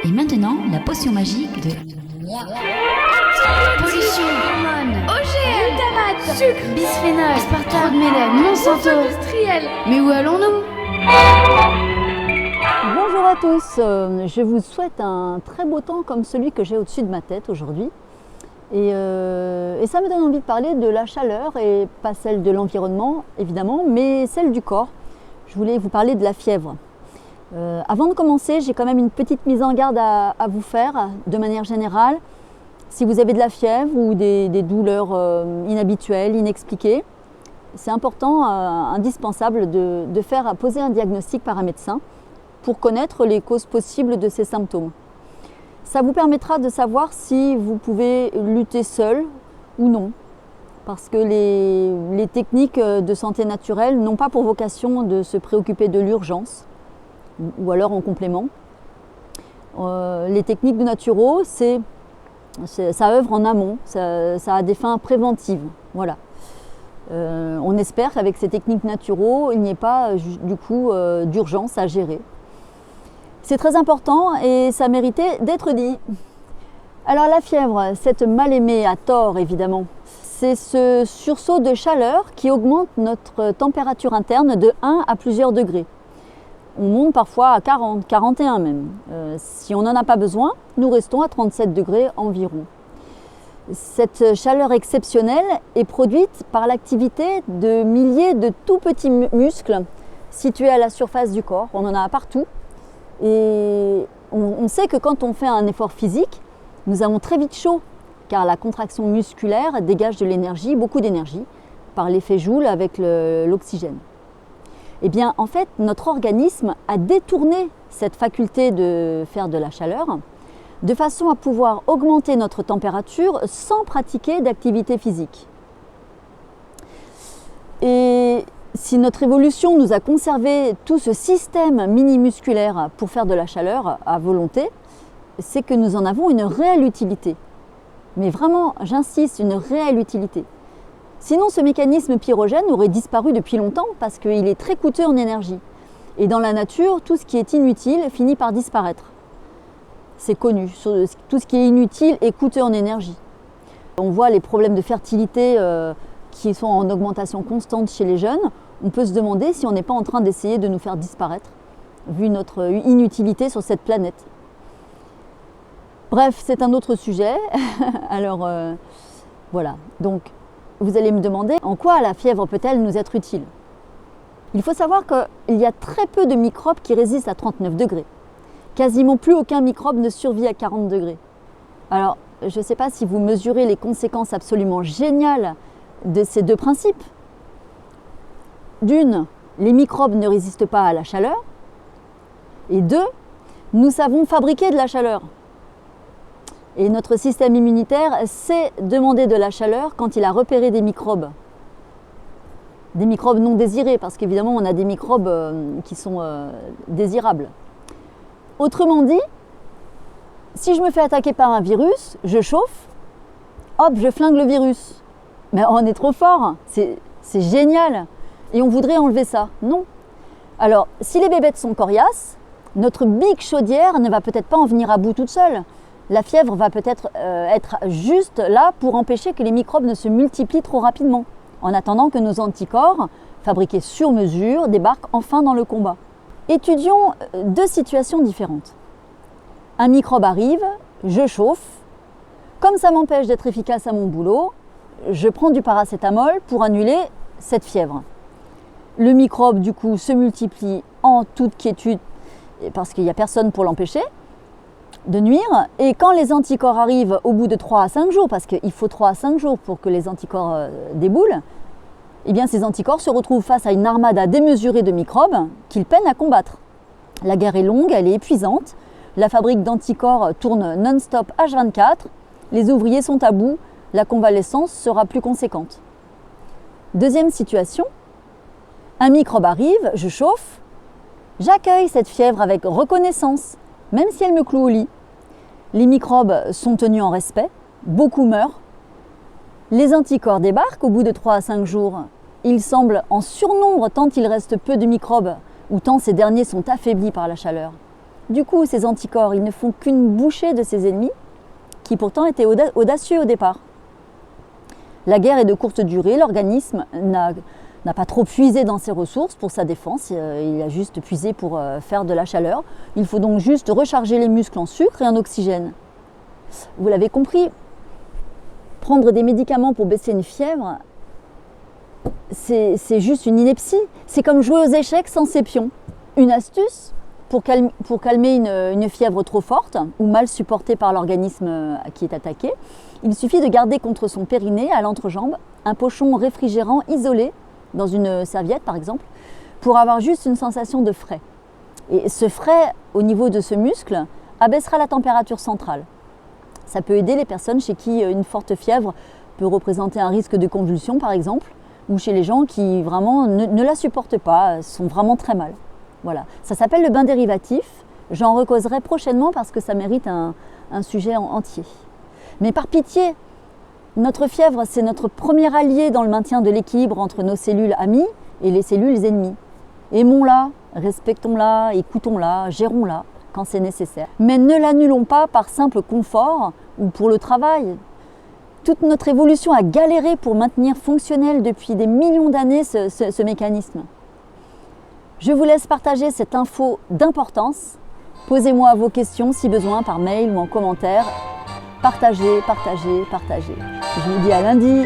Et maintenant, la potion magique de... Pollution, hormones, OGM, glutamate, sucre, bisphénol, aspartame, mélène, Monsanto, industriel. Mais où allons-nous? Bonjour à tous, je vous souhaite un très beau temps comme celui que j'ai au-dessus de ma tête aujourd'hui. Et ça me donne envie de parler de la chaleur, et pas celle de l'environnement évidemment, mais celle du corps. Je voulais vous parler de la fièvre. Avant de commencer, j'ai quand même une petite mise en garde à vous faire de manière générale. Si vous avez de la fièvre ou des douleurs inhabituelles, inexpliquées, c'est important, indispensable de poser un diagnostic par un médecin pour connaître les causes possibles de ces symptômes. Ça vous permettra de savoir si vous pouvez lutter seul ou non, parce que les techniques de santé naturelle n'ont pas pour vocation de se préoccuper de l'urgence, ou alors en complément. Les techniques de naturo, ça œuvre en amont, ça a des fins préventives. Voilà. On espère qu'avec ces techniques naturo, il n'y ait pas du coup d'urgence à gérer. C'est très important et ça méritait d'être dit. Alors la fièvre, cette mal aimée à tort évidemment, c'est ce sursaut de chaleur qui augmente notre température interne de 1 à plusieurs degrés. On monte parfois à 40, 41 même. Si on n'en a pas besoin, nous restons à 37 degrés environ. Cette chaleur exceptionnelle est produite par l'activité de milliers de tout petits muscles situés à la surface du corps. On en a partout. Et on sait que quand on fait un effort physique, nous avons très vite chaud, car la contraction musculaire dégage de l'énergie, beaucoup d'énergie, par l'effet Joule avec l'oxygène. Eh bien, en fait, notre organisme a détourné cette faculté de faire de la chaleur, de façon à pouvoir augmenter notre température sans pratiquer d'activité physique. Et si notre évolution nous a conservé tout ce système mini-musculaire pour faire de la chaleur à volonté, c'est que nous en avons une réelle utilité. Mais vraiment, j'insiste, une réelle utilité. Sinon, ce mécanisme pyrogène aurait disparu depuis longtemps parce qu'il est très coûteux en énergie. Et dans la nature, tout ce qui est inutile finit par disparaître. C'est connu, tout ce qui est inutile est coûteux en énergie. On voit les problèmes de fertilité qui sont en augmentation constante chez les jeunes. On peut se demander si on n'est pas en train d'essayer de nous faire disparaître, vu notre inutilité sur cette planète. Bref, c'est un autre sujet. Alors, voilà. Donc, vous allez me demander en quoi la fièvre peut-elle nous être utile? Il faut savoir qu'il y a très peu de microbes qui résistent à 39 degrés. Quasiment plus aucun microbe ne survit à 40 degrés. Alors, je ne sais pas si vous mesurez les conséquences absolument géniales de ces deux principes. D'une, les microbes ne résistent pas à la chaleur. Et deux, nous savons fabriquer de la chaleur. Et notre système immunitaire sait demander de la chaleur quand il a repéré des microbes. Des microbes non désirés, parce qu'évidemment, on a des microbes qui sont désirables. Autrement dit, si je me fais attaquer par un virus, je chauffe, hop, je flingue le virus. Mais on est trop fort, c'est génial. Et on voudrait enlever ça. Non. Alors, si les bébêtes sont coriaces, notre big chaudière ne va peut-être pas en venir à bout toute seule. La fièvre va peut-être être juste là pour empêcher que les microbes ne se multiplient trop rapidement, en attendant que nos anticorps, fabriqués sur mesure, débarquent enfin dans le combat. Étudions deux situations différentes. Un microbe arrive, je chauffe. Comme ça m'empêche d'être efficace à mon boulot, je prends du paracétamol pour annuler cette fièvre. Le microbe, du coup, se multiplie en toute quiétude parce qu'il n'y a personne pour l'empêcher de nuire. Et quand les anticorps arrivent au bout de 3 à 5 jours, parce qu'il faut 3 à 5 jours pour que les anticorps déboulent, eh bien ces anticorps se retrouvent face à une armada démesurée de microbes qu'ils peinent à combattre. La guerre est longue, elle est épuisante. La fabrique d'anticorps tourne non-stop H24. Les ouvriers sont à bout. La convalescence sera plus conséquente. Deuxième situation. Un microbe arrive, je chauffe. J'accueille cette fièvre avec reconnaissance, même si elle me cloue au lit. Les microbes sont tenus en respect, beaucoup meurent. Les anticorps débarquent au bout de 3 à 5 jours. Ils semblent en surnombre tant il reste peu de microbes ou tant ces derniers sont affaiblis par la chaleur. Du coup, ces anticorps, ils ne font qu'une bouchée de ces ennemis, qui pourtant étaient audacieux au départ. La guerre est de courte durée, l'organisme n'a pas trop puisé dans ses ressources pour sa défense, il a juste puisé pour faire de la chaleur. Il faut donc juste recharger les muscles en sucre et en oxygène. Vous l'avez compris, prendre des médicaments pour baisser une fièvre, c'est juste une ineptie. C'est comme jouer aux échecs sans ses pions. Une astuce pour calmer une fièvre trop forte ou mal supportée par l'organisme qui est attaqué, il suffit de garder contre son périnée, à l'entrejambe, un pochon réfrigérant isolé, dans une serviette par exemple, pour avoir juste une sensation de frais. Et ce frais, au niveau de ce muscle, abaissera la température centrale. Ça peut aider les personnes chez qui une forte fièvre peut représenter un risque de convulsion par exemple, ou chez les gens qui vraiment ne la supportent pas, sont vraiment très mal. Voilà. Ça s'appelle le bain dérivatif. J'en recauserai prochainement parce que ça mérite un sujet entier. Mais par pitié, notre fièvre, c'est notre premier allié dans le maintien de l'équilibre entre nos cellules amies et les cellules ennemies. Aimons-la, respectons-la, écoutons-la, gérons-la quand c'est nécessaire. Mais ne l'annulons pas par simple confort ou pour le travail. Toute notre évolution a galéré pour maintenir fonctionnel depuis des millions d'années ce mécanisme. Je vous laisse partager cette info d'importance. Posez-moi vos questions si besoin par mail ou en commentaire. Partagez, partagez, partagez. Je vous dis à lundi.